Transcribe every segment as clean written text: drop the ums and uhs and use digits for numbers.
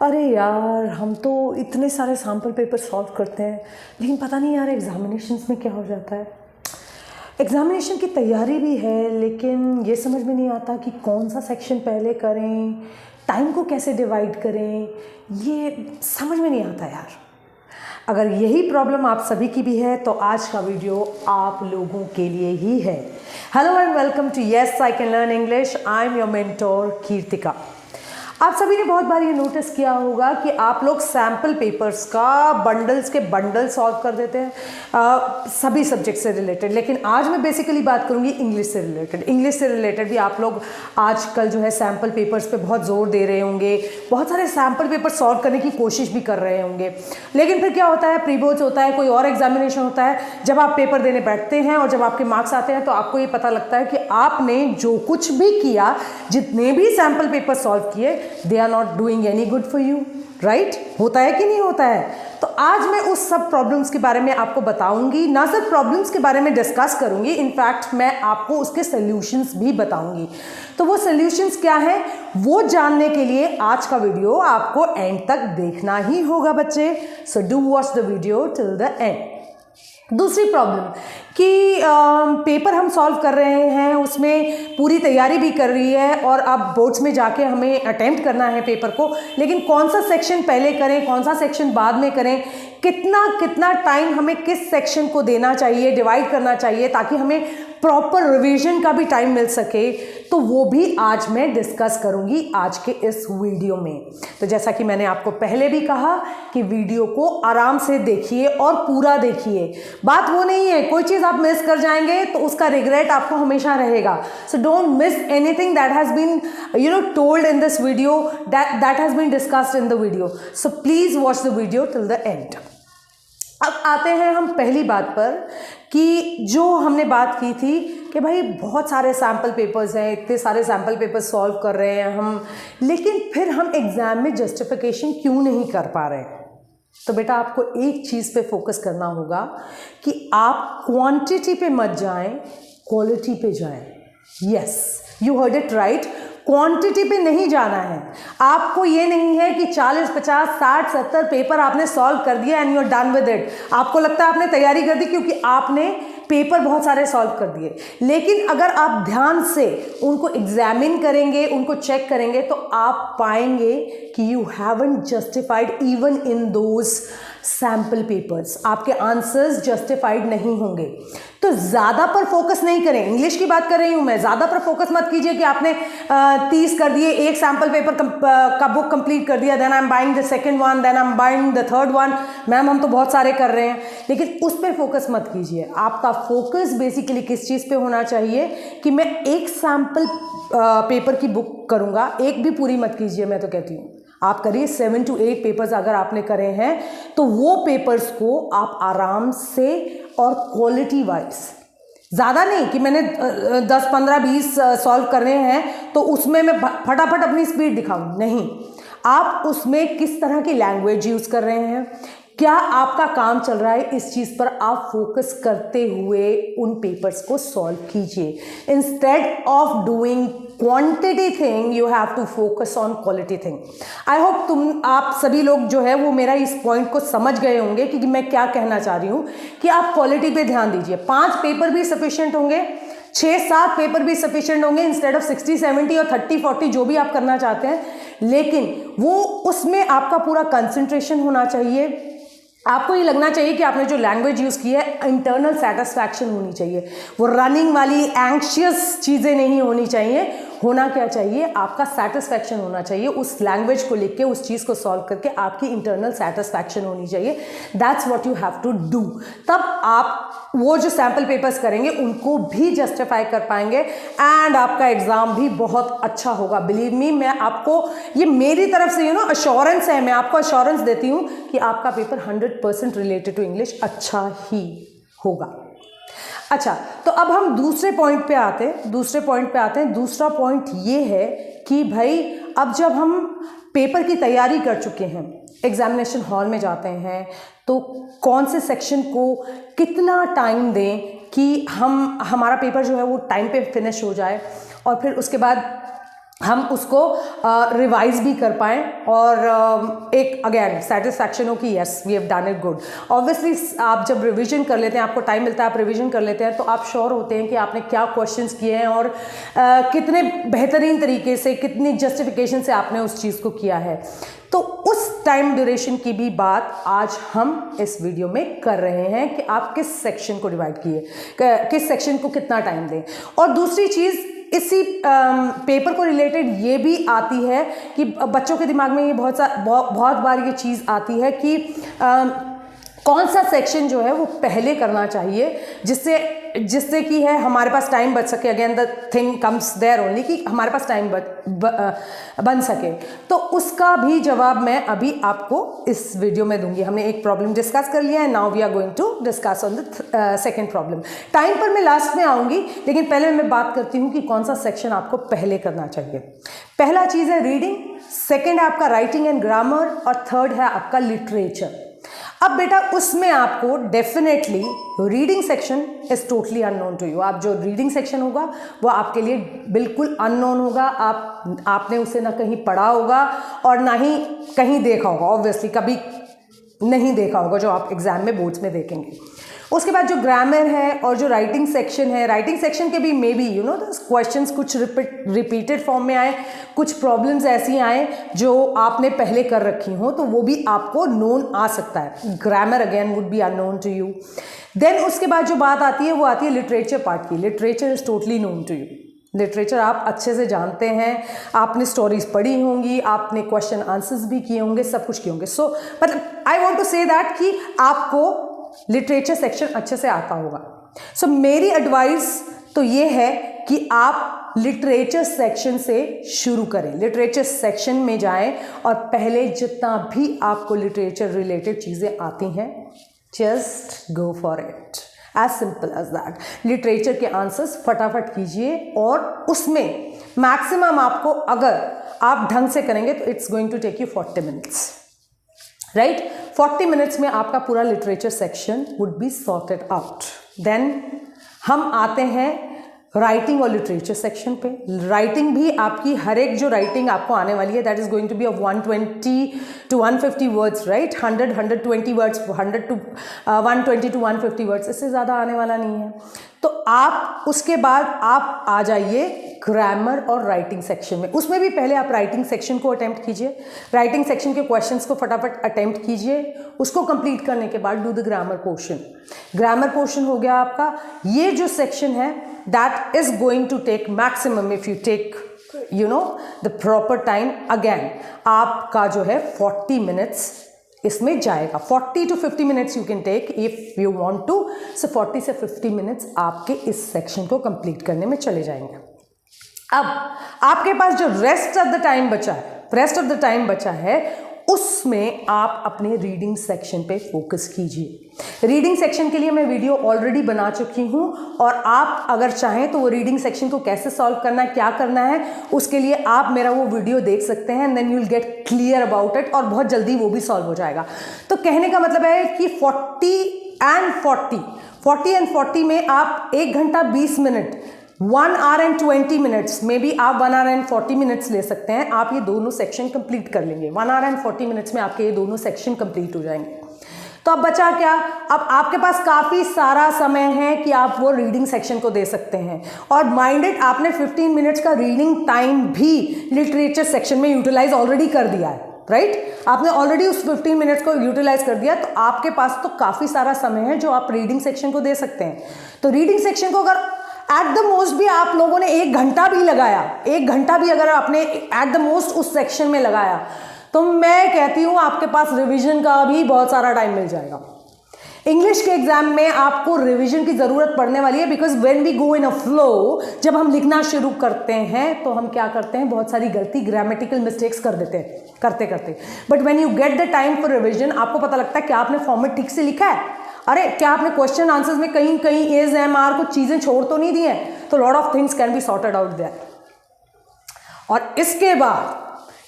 अरे यार, हम तो इतने सारे सैम्पल पेपर सॉल्व करते हैं, लेकिन पता नहीं यार एग्जामिनेशंस में क्या हो जाता है। एग्जामिनेशन की तैयारी भी है, लेकिन ये समझ में नहीं आता कि कौन सा सेक्शन पहले करें, टाइम को कैसे डिवाइड करें, ये समझ में नहीं आता यार। अगर यही प्रॉब्लम आप सभी की भी है तो आज का वीडियो आप लोगों के लिए ही है। Hello and welcome to yes I can learn English. I am your mentor Kirtika. आप सभी ने बहुत बार ये नोटिस किया होगा कि आप लोग सैम्पल पेपर्स का बंडल्स के बंडल सॉल्व कर देते हैं सभी सब्जेक्ट से रिलेटेड। लेकिन आज मैं बेसिकली बात करूंगी इंग्लिश से रिलेटेड। इंग्लिश से रिलेटेड भी आप लोग आजकल जो है सैम्पल पेपर्स पे बहुत जोर दे रहे होंगे, बहुत सारे सैम्पल पेपर सॉल्व करने की कोशिश भी कर रहे होंगे। लेकिन फिर क्या होता है, प्री बोर्ड्स होता है, कोई और एग्जामिनेशन होता है, जब आप पेपर देने बैठते हैं और जब आपके मार्क्स आते हैं तो आपको ये पता लगता है कि आपने जो कुछ भी किया, जितने भी सैम्पल पेपर सॉल्व किए, they are not doing any good for you, right? होता है कि नहीं होता है? तो आज मैं उस सब प्रॉब्लम्स के बारे में आपको बताऊंगी, ना सिर्फ प्रॉब्लम्स के बारे में डिस्कस करूंगी, इनफैक्ट मैं आपको उसके सॉल्यूशंस भी बताऊंगी। तो वो सॉल्यूशंस क्या है वो जानने के लिए आज का वीडियो आपको एंड तक देखना ही होगा बच्चे। So do watch the video till the and. दूसरी प्रॉब्लम कि पेपर हम सॉल्व कर रहे हैं, उसमें पूरी तैयारी भी कर रही है और अब बोर्ड्स में जाके हमें अटेम्प्ट करना है पेपर को, लेकिन कौन सा सेक्शन पहले करें, कौन सा सेक्शन बाद में करें, कितना कितना टाइम हमें किस सेक्शन को देना चाहिए, डिवाइड करना चाहिए ताकि हमें प्रॉपर रिवीजन का भी टाइम मिल सके, तो वो भी आज मैं डिस्कस करूंगी आज के इस वीडियो में। तो जैसा कि मैंने आपको पहले भी कहा कि वीडियो को आराम से देखिए और पूरा देखिए। बात वो नहीं है कोई चीज़ आप मिस कर जाएंगे तो उसका रिग्रेट आपको हमेशा रहेगा। So don't miss anything that has been told in this video, that has been discussed in the video. So please watch the video till the end. अब आते हैं हम पहली बात पर कि जो हमने बात की थी कि भाई बहुत सारे सैम्पल पेपर्स हैं, इतने सारे सैम्पल पेपर्स सॉल्व कर रहे हैं हम, लेकिन फिर हम एग्ज़ाम में जस्टिफिकेशन क्यों नहीं कर पा रहे हैं। तो बेटा आपको एक चीज़ पे फोकस करना होगा कि आप क्वांटिटी पे मत जाएं, क्वालिटी पे जाएं। Yes, you heard it right, quantity पे नहीं जाना है। आपको ये नहीं है कि 40, 50, 60, 70 पेपर आपने सॉल्व कर दिया and you are done with it. आपको लगता है आपने तैयारी कर दी क्योंकि आपने पेपर बहुत सारे सॉल्व कर दिए, लेकिन अगर आप ध्यान से उनको एग्जामिन करेंगे, उनको चेक करेंगे, तो आप पाएंगे कि you haven't justified even in those sample papers. आपके आंसर्स जस्टिफाइड नहीं होंगे। तो ज़्यादा पर फोकस नहीं करें। इंग्लिश की बात कर रही हूँ मैं, ज़्यादा पर फोकस मत कीजिए कि आपने 30 कर दिए, एक सैम्पल पेपर का बुक कंप्लीट कर दिया, then I am buying the second one, then I am buying the third one. Ma'am हम तो बहुत सारे कर रहे हैं, लेकिन उस पर फोकस मत कीजिए। आपका फोकस बेसिकली किस चीज़ पे होना चाहिए कि मैं एक सैम्पल पेपर की बुक करूँगा, एक भी पूरी मत कीजिए। मैं तो कहती हूँ आप करिए 7 to 8 पेपर्स अगर आपने करे हैं तो वो पेपर्स को आप आराम से और क्वालिटी वाइज, ज़्यादा नहीं कि मैंने 10, 15, 20 सॉल्व करने हैं तो उसमें मैं फटाफट अपनी स्पीड दिखाऊं, नहीं। आप उसमें किस तरह की लैंग्वेज यूज़ कर रहे हैं, क्या आपका काम चल रहा है, इस चीज़ पर आप फोकस करते हुए उन पेपर्स को सॉल्व कीजिए। Instead of doing quantity thing you have to focus on quality thing. I hope आप सभी लोग जो है वो मेरा इस पॉइंट को समझ गए होंगे कि मैं क्या कहना चाह रही हूँ कि आप क्वालिटी पे ध्यान दीजिए। 5 पेपर भी सफिशिएंट होंगे, 6-7 पेपर भी सफिशिएंट होंगे इंस्टेड ऑफ 60, 70 और 30-40 जो भी आप करना चाहते हैं, लेकिन वो उसमें आपका पूरा कंसंट्रेशन होना चाहिए। आपको ये लगना चाहिए कि आपने जो लैंग्वेज यूज़ की है इंटरनल सेटिस्फैक्शन होनी चाहिए, वो रनिंग वाली एंग्शियस चीज़ें नहीं होनी चाहिए। होना क्या चाहिए, आपका सेटिस्फैक्शन होना चाहिए उस लैंग्वेज को लिख के, उस चीज़ को सॉल्व करके आपकी इंटरनल सेटिस्फैक्शन होनी चाहिए। That's what you have to do. तब आप वो जो सैम्पल पेपर्स करेंगे उनको भी जस्टिफाई कर पाएंगे एंड आपका एग्ज़ाम भी बहुत अच्छा होगा। बिलीव मी, मैं आपको ये मेरी तरफ से अश्योरेंस है, मैं आपको अश्योरेंस देती हूँ कि आपका पेपर 100% रिलेटेड टू इंग्लिश अच्छा ही होगा। अच्छा, तो अब हम दूसरे पॉइंट पे आते हैं। दूसरा पॉइंट ये है कि भाई अब जब हम पेपर की तैयारी कर चुके हैं, एग्जामिनेशन हॉल में जाते हैं, तो कौन से सेक्शन को कितना टाइम दें कि हमारा पेपर जो है वो टाइम पे फिनिश हो जाए, और फिर उसके बाद हम उसको रिवाइज भी कर पाएँ और एक अगेन सेटिस्फैक्शन हो कि yes we have done it good. Obviously आप जब रिवीजन कर लेते हैं, आपको टाइम मिलता है, आप रिवीजन कर लेते हैं, तो आप श्योर होते हैं कि आपने क्या क्वेश्चंस किए हैं और कितने बेहतरीन तरीके से, कितनी जस्टिफिकेशन से आपने उस चीज़ को किया है। तो उस टाइम ड्यूरेशन की भी बात आज हम इस वीडियो में कर रहे हैं कि आप किस सेक्शन को डिवाइड किए, किस सेक्शन को कितना टाइम दें। और दूसरी चीज़ इसी पेपर को रिलेटेड ये भी आती है कि बच्चों के दिमाग में ये बहुत बार ये चीज़ आती है कि कौन सा सेक्शन जो है वो पहले करना चाहिए जिससे कि है हमारे पास टाइम बच सके। Again the thing comes there only कि हमारे पास टाइम बन सके। तो उसका भी जवाब मैं अभी आपको इस वीडियो में दूंगी। हमने एक प्रॉब्लम डिस्कस कर लिया है, now we are going to discuss on the second problem. Time पर मैं लास्ट में आऊँगी, लेकिन पहले मैं बात करती हूँ कि कौन सा सेक्शन आपको पहले करना चाहिए। पहला चीज़ है रीडिंग, सेकेंड है आपका राइटिंग एंड ग्रामर, और थर्ड है आपका लिटरेचर। अब बेटा उसमें आपको definitely reading section is totally unknown to you. आप जो रीडिंग सेक्शन होगा वो आपके लिए बिल्कुल अननोन होगा। आपने उसे ना कहीं पढ़ा होगा और ना ही कहीं देखा होगा, ऑब्वियसली कभी नहीं देखा होगा जो आप एग्जाम में बोर्ड्स में देखेंगे। उसके बाद जो ग्रामर है और जो राइटिंग सेक्शन है, राइटिंग सेक्शन के भी may be you know questions कुछ रिपीटेड फॉर्म में आए, कुछ प्रॉब्लम्स ऐसी आए जो आपने पहले कर रखी हो, तो वो भी आपको नोन आ सकता है। Grammar again would be unknown to you. Then उसके बाद जो बात आती है वो आती है लिटरेचर पार्ट की। Literature is totally known to you. Literature आप अच्छे से जानते हैं, आपने स्टोरीज पढ़ी होंगी, आपने क्वेश्चन आंसर्स भी किए होंगे, सब कुछ किए होंगे। सो मतलब I want to say that कि आपको लिटरेचर सेक्शन अच्छे से आता होगा। सो मेरी एडवाइस तो ये है कि आप लिटरेचर सेक्शन से शुरू करें, लिटरेचर सेक्शन में जाएं और पहले जितना भी आपको लिटरेचर रिलेटेड चीज़ें आती हैं just go for it, as simple as that. Literature के आंसर्स फटाफट कीजिए और उसमें मैक्सिमम आपको अगर आप ढंग से करेंगे तो it's going to take you 40 minutes, right. 40 minutes में आपका पूरा literature section would be sorted out. Then हम आते हैं राइटिंग और लिटरेचर सेक्शन पे। राइटिंग भी आपकी हर एक जो राइटिंग आपको आने वाली है that is going to be of 120 to 150 words, right. 120 words, 120 to 150 words, इससे ज़्यादा आने वाला नहीं है। तो आप उसके बाद आप आ जाइए ग्रामर और राइटिंग सेक्शन में। उसमें भी पहले आप राइटिंग सेक्शन को अटेम्प्ट कीजिए, राइटिंग सेक्शन के क्वेश्चंस को फटाफट अटेम्प्ट कीजिए। उसको कंप्लीट करने के बाद do the grammar portion. Grammar portion हो गया आपका। ये जो सेक्शन है that is going to take maximum, if you take you know the proper time, again आपका जो है 40 मिनट्स इसमें जाएगा। 40 to 50 minutes you can take if you want to. So 40 से 50 मिनट्स आपके इस सेक्शन को कंप्लीट करने में चले जाएंगे। अब आपके पास जो रेस्ट ऑफ द टाइम बचा है उसमें आप अपने रीडिंग सेक्शन पे फोकस कीजिए। रीडिंग सेक्शन के लिए मैं वीडियो ऑलरेडी बना चुकी हूँ और आप अगर चाहें तो वो रीडिंग सेक्शन को कैसे सॉल्व करना है, क्या करना है, उसके लिए आप मेरा वो वीडियो देख सकते हैं। Then you will get clear about it और बहुत जल्दी वो भी सॉल्व हो जाएगा। तो कहने का मतलब है कि 40 and 40 में आप 1 घंटा 20 मिनट, 1 hour and 20 मिनट्स में भी आप 1 hour and 40 मिनट्स ले सकते हैं। आप ये दोनों सेक्शन कंप्लीट कर लेंगे। 1 hour and 40 मिनट्स में आपके ये दोनों सेक्शन कंप्लीट हो जाएंगे। तो अब बचा क्या? अब आपके पास काफ़ी सारा समय है कि आप वो रीडिंग सेक्शन को दे सकते हैं। और माइंडेड आपने 15 मिनट्स का रीडिंग टाइम भी लिटरेचर सेक्शन में यूटिलाइज ऑलरेडी कर दिया है, राइट। आपने ऑलरेडी उस 15 मिनट्स को यूटिलाइज कर दिया, तो आपके पास तो काफ़ी सारा समय है जो आप रीडिंग सेक्शन को दे सकते हैं। तो रीडिंग सेक्शन को अगर एट द मोस्ट भी आप लोगों ने 1 घंटा भी लगाया, 1 घंटा भी अगर आपने एट द मोस्ट उस सेक्शन में लगाया, तो मैं कहती हूँ आपके पास रिवीजन का भी बहुत सारा टाइम मिल जाएगा। इंग्लिश के एग्जाम में आपको रिवीजन की ज़रूरत पड़ने वाली है, because when we go in a flow, जब हम लिखना शुरू करते हैं तो हम क्या करते हैं, बहुत सारी गलती, ग्रामेटिकल मिस्टेक्स कर देते हैं करते करते। But when you get the time for revision, आपको पता लगता है क्या आपने फॉर्मेट ठीक से लिखा है, अरे क्या आपने क्वेश्चन आंसर्स में कहीं कहीं एज एम आर कुछ चीज़ें छोड़ तो नहीं दी हैं। तो lot of things can be sorted out there. और इसके बाद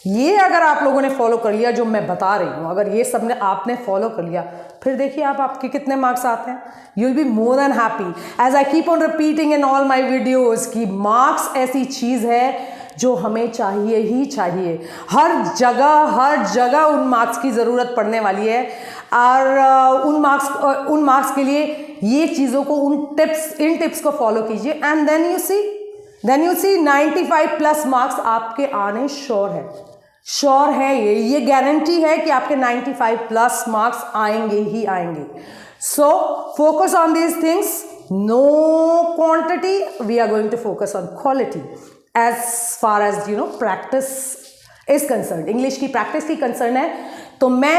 ये अगर आप लोगों ने फॉलो कर लिया जो मैं बता रही हूँ, अगर ये सब ने आपने फॉलो कर लिया, फिर देखिए आपके कितने मार्क्स आते हैं। You will be more than happy. As I keep on repeating in all my videos कि मार्क्स ऐसी चीज़ है जो हमें चाहिए ही चाहिए। हर जगह उन मार्क्स की ज़रूरत पड़ने वाली है और उन मार्क्स के लिए ये चीज़ों को इन टिप्स को फॉलो कीजिए and then you see 95+ marks आपके आने श्योर है। ये गारंटी है कि आपके 95+ मार्क्स आएंगे ही आएंगे। So focus on these things, no quantity, we are going to focus on quality as far as practice is concern. English की प्रैक्टिस की कंसर्न है तो मैं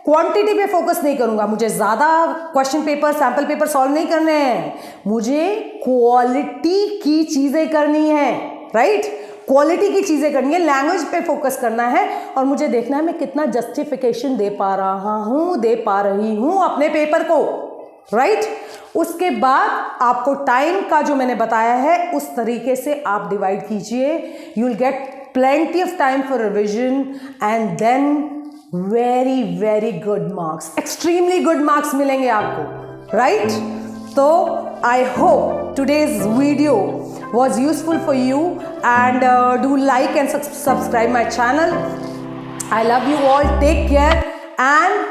क्वांटिटी पे फोकस नहीं करूंगा। मुझे ज़्यादा question paper sample paper solve नहीं करने हैं, मुझे क्वालिटी की चीज़ें करनी है, राइट? क्वालिटी की चीज़ें करनी है, लैंग्वेज पे फोकस करना है और मुझे देखना है मैं कितना जस्टिफिकेशन दे पा रही हूँ अपने पेपर को, राइट? उसके बाद आपको टाइम का जो मैंने बताया है उस तरीके से आप डिवाइड कीजिए। You will gate plenty of time for revision and then very good marks, extremely good marks मिलेंगे आपको, right? तो I hope today's video was useful for you and do like and subscribe my channel. I love you all. Take care and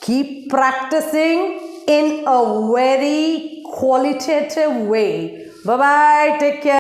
keep practicing in a very qualitative way. Bye bye. Take care.